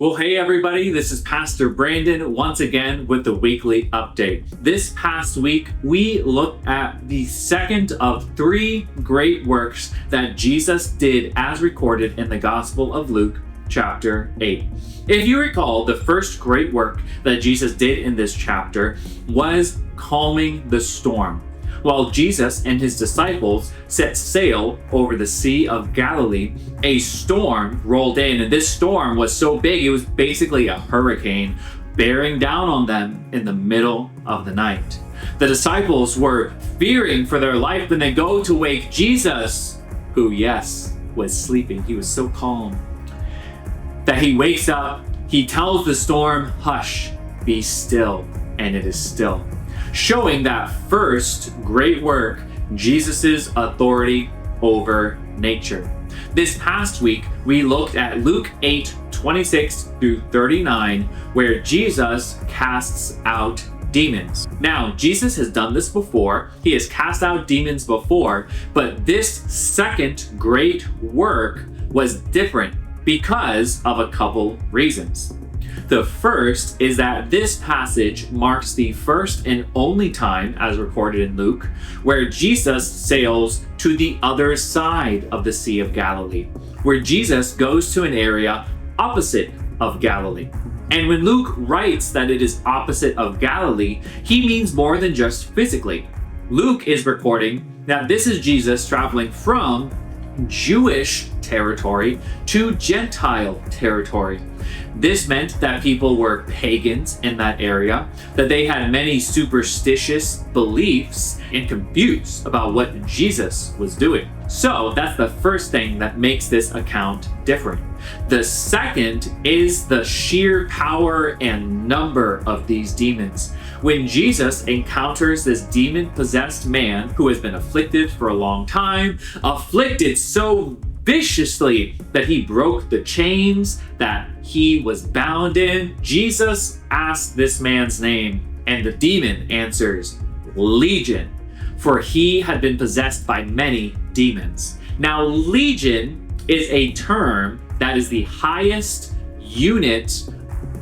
Well, hey everybody, this is Pastor Brandon once again with the weekly update. This past week, we looked at the second of three great works that Jesus did as recorded in the Gospel of Luke, chapter 8. If you recall, the first great work that Jesus did in this chapter was calming the storm. While Jesus and his disciples set sail over the Sea of Galilee, a storm rolled in, and this storm was so big it was basically a hurricane bearing down on them in the middle of the night. The disciples were fearing for their life when they go to wake Jesus, who, yes, was sleeping. He was so calm that he wakes up, he tells the storm, "Hush, be still," and it is still. Showing that first great work, Jesus' authority over nature. This past week, we looked at Luke 8:26 through 39, where Jesus casts out demons. Now, Jesus has done this before. He has cast out demons before, but this second great work was different because of a couple reasons. The first is that this passage marks the first and only time, as recorded in Luke, where Jesus sails to the other side of the Sea of Galilee, where Jesus goes to an area opposite of Galilee. And when Luke writes that it is opposite of Galilee, he means more than just physically. Luke is recording that this is Jesus traveling from Jewish territory to Gentile territory. This meant that people were pagans in that area, that they had many superstitious beliefs and confused about what Jesus was doing. So that's the first thing that makes this account different. The second is the sheer power and number of these demons. When Jesus encounters this demon-possessed man who has been afflicted for a long time, afflicted so viciously that he broke the chains that he was bound in, Jesus asks this man's name, and the demon answers, Legion, for he had been possessed by many demons. Now, legion is a term that is the highest unit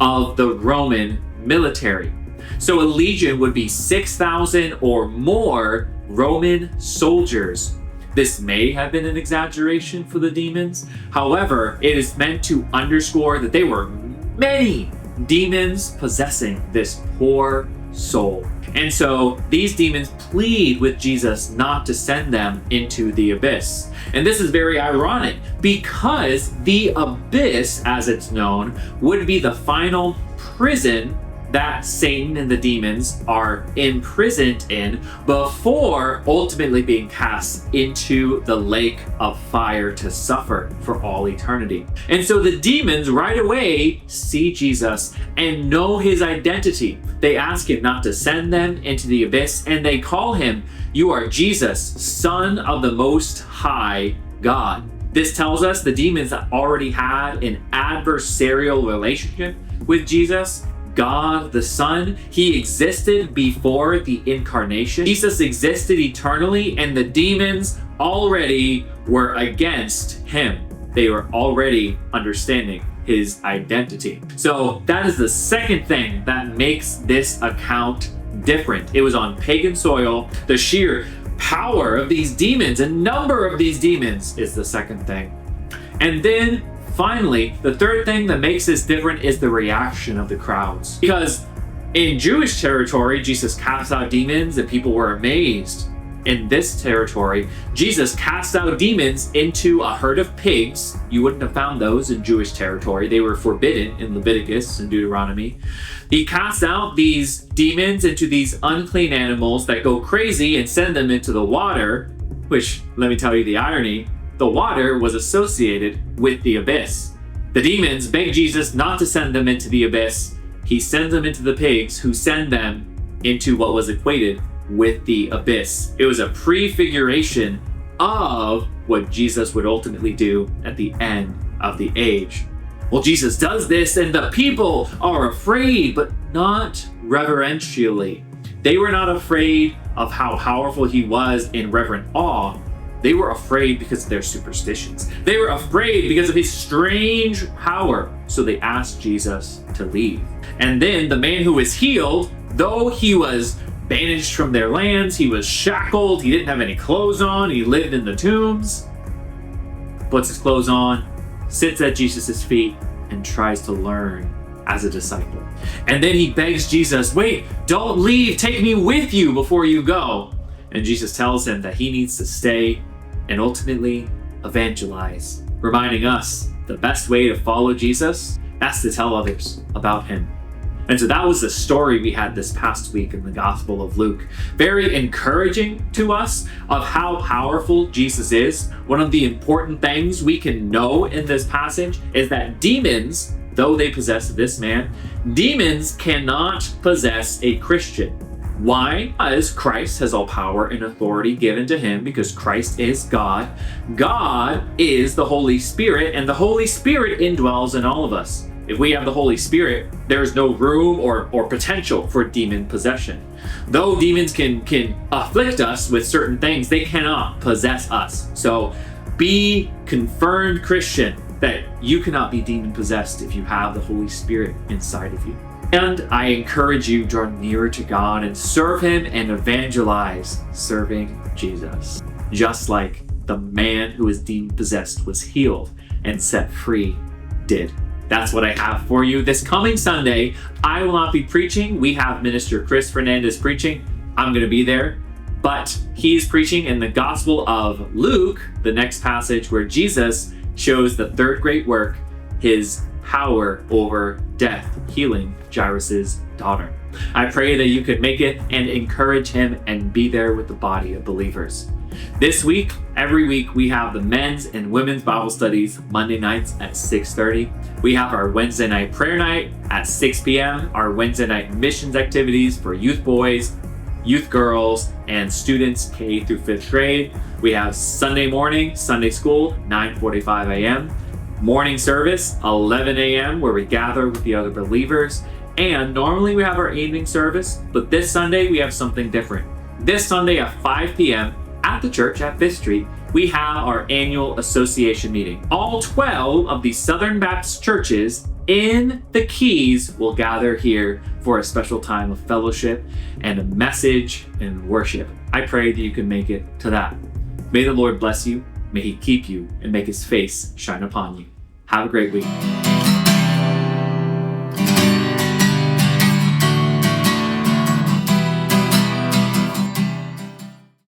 of the Roman military. So a legion would be 6,000 or more Roman soldiers. This may have been an exaggeration for the demons. However, it is meant to underscore that there were many demons possessing this poor soul. And so these demons plead with Jesus not to send them into the abyss. And this is very ironic because the abyss, as it's known, would be the final prison that Satan and the demons are imprisoned in before ultimately being cast into the lake of fire to suffer for all eternity. And so the demons right away see Jesus and know his identity. They ask him not to send them into the abyss, and they call him, "You are Jesus, Son of the Most High God." This tells us the demons that already had an adversarial relationship with Jesus, God the Son. He existed before the incarnation. Jesus existed eternally, and the demons already were against him. They were already understanding his identity. So that is the second thing that makes this account different. It was on pagan soil. The sheer power of these demons and number of these demons is the second thing. And then finally, the third thing that makes this different is the reaction of the crowds. Because in Jewish territory, Jesus cast out demons and people were amazed. In this territory, Jesus cast out demons into a herd of pigs. You wouldn't have found those in Jewish territory. They were forbidden in Leviticus and Deuteronomy. He casts out these demons into these unclean animals that go crazy and send them into the water, which, let me tell you the irony, the water was associated with the abyss. The demons beg Jesus not to send them into the abyss. He sends them into the pigs, who send them into what was equated with the abyss. It was a prefiguration of what Jesus would ultimately do at the end of the age. Well, Jesus does this, and the people are afraid, but not reverentially. They were not afraid of how powerful he was in reverent awe. They were afraid because of their superstitions. They were afraid because of his strange power. So they asked Jesus to leave. And then the man who was healed, though he was banished from their lands, he was shackled, he didn't have any clothes on, he lived in the tombs, puts his clothes on, sits at Jesus' feet, and tries to learn as a disciple. And then he begs Jesus, wait, don't leave, take me with you before you go. And Jesus tells him that he needs to stay and ultimately evangelize, reminding us the best way to follow Jesus, that's to tell others about him. And so that was the story we had this past week in the Gospel of Luke. Very encouraging to us of how powerful Jesus is. One of the important things we can know in this passage is that demons, though they possess this man, demons cannot possess a Christian. Why? Because Christ has all power and authority given to him, because Christ is God. God is the Holy Spirit, and the Holy Spirit indwells in all of us. If we have the Holy Spirit, there is no room or potential for demon possession. Though demons can afflict us with certain things, they cannot possess us. So be confirmed Christian that you cannot be demon possessed if you have the Holy Spirit inside of you. And I encourage you, draw nearer to God and serve him and evangelize, serving Jesus. Just like the man who was demon possessed was healed and set free did. That's what I have for you. This coming Sunday, I will not be preaching. We have Minister Chris Fernandez preaching. I'm going to be there. But he's preaching in the Gospel of Luke, the next passage where Jesus shows the third great work, his power over death, healing Jairus' daughter. I pray that you could make it and encourage him and be there with the body of believers. This week, every week, we have the men's and women's Bible studies Monday nights at 6:30. We have our Wednesday night prayer night at 6 p.m., our Wednesday night missions activities for youth boys, youth girls, and students K through 5th grade. We have Sunday morning, Sunday school, 9:45 a.m., morning service, 11 a.m., where we gather with the other believers. And normally we have our evening service, but this Sunday we have something different. This Sunday at 5 p.m., at the church at 5th Street, we have our annual association meeting. All 12 of the Southern Baptist churches in the Keys will gather here for a special time of fellowship and a message and worship. I pray that you can make it to that. May the Lord bless you, may he keep you, and make his face shine upon you. Have a great week.